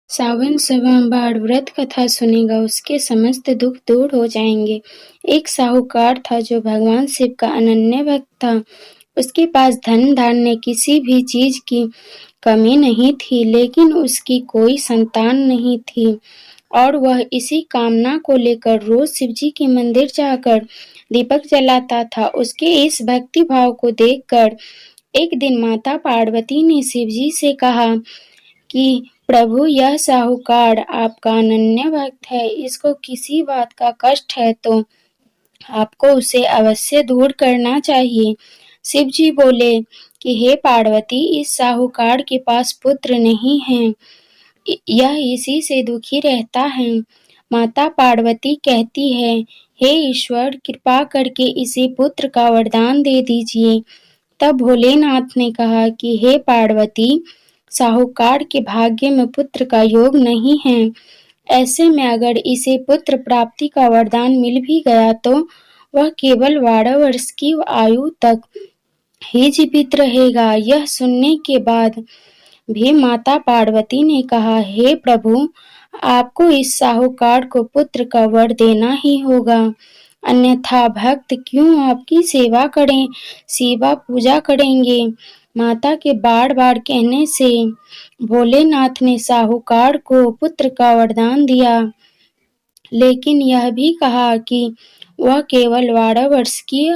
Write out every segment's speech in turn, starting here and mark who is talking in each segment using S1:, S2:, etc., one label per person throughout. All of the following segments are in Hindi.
S1: सावन सोमवार व्रत कथा सुनेगा उसके समस्त दुख दूर हो जाएंगे। एक साहूकार था जो भगवान शिव का अनन्य भक्त था। उसके पास धन धान्य किसी भी चीज की कमी नहीं थी, लेकिन उसकी कोई संतान नहीं थी और वह इसी कामना को लेकर रोज शिवजी के मंदिर जाकर दीपक जलाता था। उसके इस भक्ति भाव को देखकर एक दिन माता पार्वती ने शिवजी से कहा कि प्रभु, यह साहूकार आपका अनन्य भक्त है, इसको किसी बात का कष्ट है तो आपको उसे अवश्य दूर करना चाहिए। शिव जी बोले कि हे पार्वती, इस साहूकार के पास पुत्र नहीं है, यह इसी से दुखी रहता है। माता पार्वती कहती है, हे ईश्वर, कृपा करके इसे पुत्र का वरदान दे दीजिए। तब भोलेनाथ ने कहा कि हे पार्वती, साहूकार के भाग्य में पुत्र का योग नहीं है। ऐसे में अगर इसे पुत्र प्राप्ति का वरदान मिल भी गया तो वह केवल 12 वर्ष की आयु तक ही जीवित रहेगा। यह सुनने के बाद भी माता पार्वती ने कहा, हे प्रभु, आपको इस साहूकार को पुत्र का वर देना ही होगा, अन्यथा भक्त क्यों आपकी सेवा पूजा करेंगे। माता के बार बार कहने से भोलेनाथ ने साहूकार को पुत्र का वरदान दिया, लेकिन यह भी कहा कि वह केवल 12 वर्ष की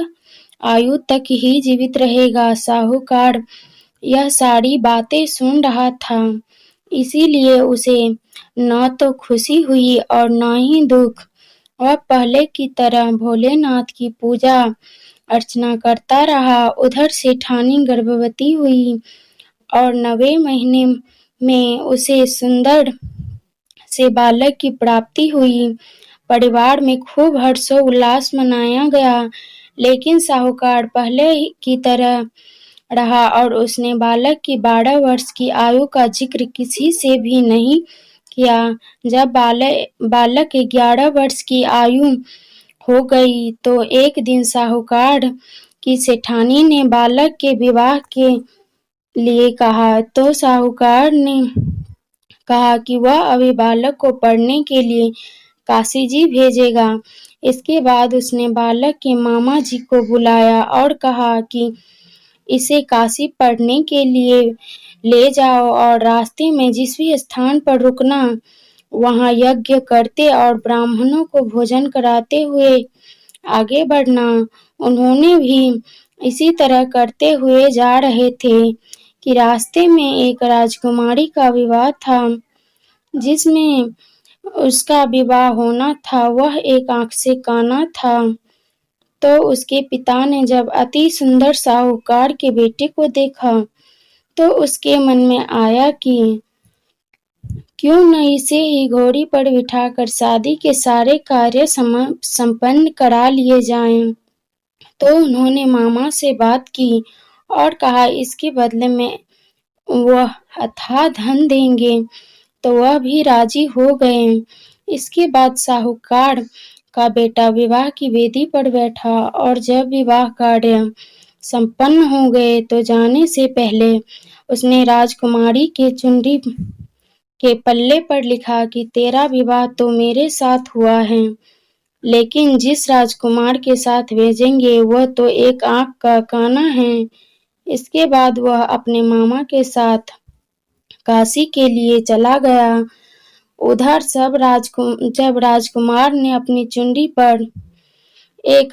S1: आयु तक ही जीवित रहेगा। साहूकार यह सारी बातें सुन रहा था, इसीलिए उसे न तो खुशी हुई और न ही दुख। वह पहले की तरह भोलेनाथ की पूजा अर्चना करता रहा। उधर सेठानी गर्भवती हुई और 9वें महीने में उसे सुंदर से बालक की प्राप्ति हुई। परिवार में खूब हर्षोल्लास मनाया गया, लेकिन साहूकार पहले की तरह रहा और उसने बालक की 12 वर्ष की आयु का जिक्र किसी से भी नहीं किया। जब बालक 11 वर्ष की आयु हो गई तो एक दिन साहूकार की सेठानी ने बालक के विवाह के लिए कहा, तो साहूकार ने कहा कि वह अभी बालक को पढ़ने के लिए काशी जी भेजेगा। इसके बाद उसने बालक के मामा जी को बुलाया और कहा कि इसे काशी पढ़ने के लिए ले जाओ और रास्ते में जिस भी स्थान पर रुकना, वहां यज्ञ करते और ब्राह्मणों को भोजन कराते हुए आगे बढ़ना। उन्होंने भी इसी तरह करते हुए जा रहे थे कि रास्ते में एक राजकुमारी का विवाह था, जिसमें उसका विवाह होना था। वह एक आंख से काना था। तो उसके पिता ने जब अति सुंदर साहूकार के बेटे को देखा तो उसके मन में आया कि क्यों न इसे ही घोड़ी पर बिठाकर शादी के सारे कार्य संपन्न करा लिए जाएं। तो उन्होंने मामा से बात की और कहा इसके बदले में वह अथाह धन देंगे, तो वह भी राजी हो गए। इसके बाद साहूकार का बेटा विवाह की वेदी पर बैठा और जब विवाह कार्य संपन्न हो गए तो जाने से पहले उसने राजकुमारी के चुनरी के पल्ले पर लिखा कि तेरा विवाह तो मेरे साथ हुआ है, लेकिन जिस राजकुमार के साथ भेजेंगे वह तो एक आंख का काना है। इसके बाद वह अपने मामा के साथ काशी के लिए चला गया। उधर जब राजकुमार ने अपनी चुनरी पर एक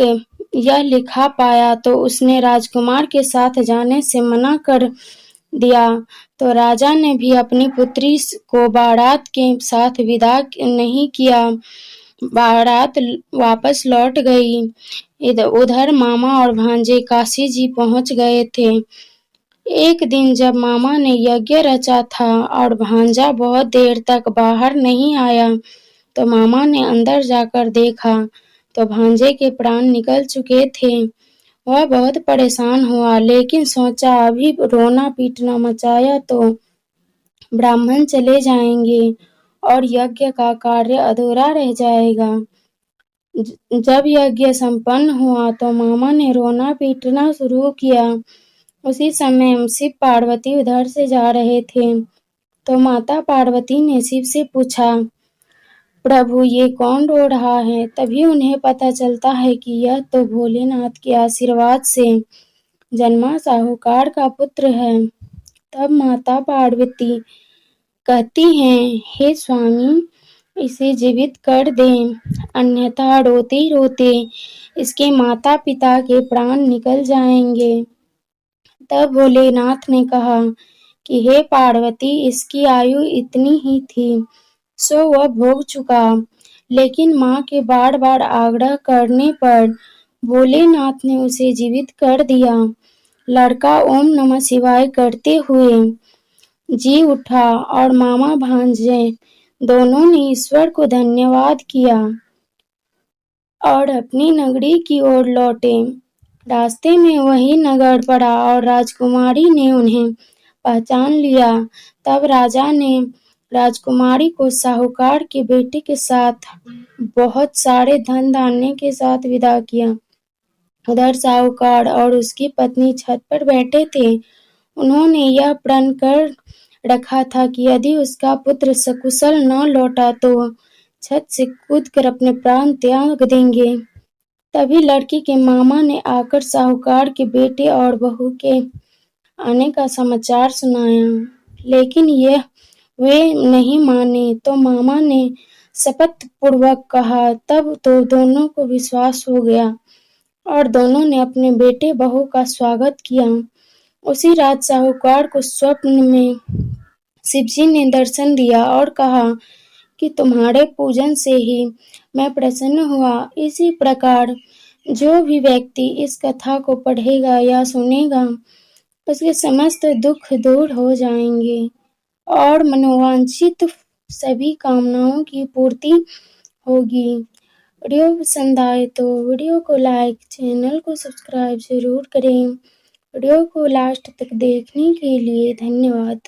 S1: यह लिखा पाया तो उसने राजकुमार के साथ जाने से मना कर दिया। तो राजा ने भी अपनी पुत्री को बारात के साथ विदा नहीं किया। बारात वापस लौट गई। उधर मामा और भांजे काशी जी पहुंच गए थे। एक दिन जब मामा ने यज्ञ रचा था और भांजा बहुत देर तक बाहर नहीं आया, तो मामा ने अंदर जाकर देखा तो भांजे के प्राण निकल चुके थे। वह बहुत परेशान हुआ, लेकिन सोचा अभी रोना पीटना मचाया तो ब्राह्मण चले जाएंगे और यज्ञ का कार्य अधूरा रह जाएगा। जब यज्ञ संपन्न हुआ तो मामा ने रोना पीटना शुरू किया। उसी समय शिव पार्वती उधर से जा रहे थे, तो माता पार्वती ने शिव से पूछा, प्रभु ये कौन रो रहा है? तभी उन्हें पता चलता है कि यह तो भोलेनाथ के आशीर्वाद से जन्मा साहूकार का पुत्र है। तब माता पार्वती कहती हैं, हे स्वामी, इसे जीवित कर दें, अन्यथा रोते रोते इसके माता पिता के प्राण निकल जाएंगे। तब भोलेनाथ ने कहा कि हे पार्वती, इसकी आयु इतनी ही थी, सो वह भोग चुका। लेकिन माँ के बार बार आग्रह करने पर भोलेनाथ ने उसे जीवित कर दिया। लड़का ओम नमः शिवाय करते हुए जी उठा और मामा भांजे दोनों ने ईश्वर को धन्यवाद किया और अपनी नगरी की ओर लौटे। रास्ते में वही नगर पड़ा और राजकुमारी ने उन्हें पहचान लिया। तब राजा ने राजकुमारी को साहूकार के बेटे के साथ बहुत सारे धन धान्य के साथ विदा किया। उधर साहूकार और उसकी पत्नी छत पर बैठे थे। उन्होंने यह प्रण कर रखा था कि यदि उसका पुत्र सकुशल न लौटा तो वह छत से कूदकर अपने प्राण त्याग देंगे। तभी लड़की के मामा ने आकर साहूकार के बेटे और बहू के आने का समाचार सुनाया, लेकिन वे नहीं माने। तो मामा ने शपथ पूर्वक कहा। तब तो दोनों को विश्वास हो गया और दोनों ने अपने बेटे बहू का स्वागत किया। उसी रात साहूकार को स्वप्न में शिवजी ने दर्शन दिया और कहा कि तुम्हारे पूजन से ही मैं प्रसन्न हुआ। इसी प्रकार जो भी व्यक्ति इस कथा को पढ़ेगा या सुनेगा, उसके समस्त दुख दूर हो जाएंगे और मनोवांछित सभी कामनाओं की पूर्ति होगी। वीडियो पसंद आए तो वीडियो को लाइक, चैनल को सब्सक्राइब जरूर करें। वीडियो को लास्ट तक देखने के लिए धन्यवाद।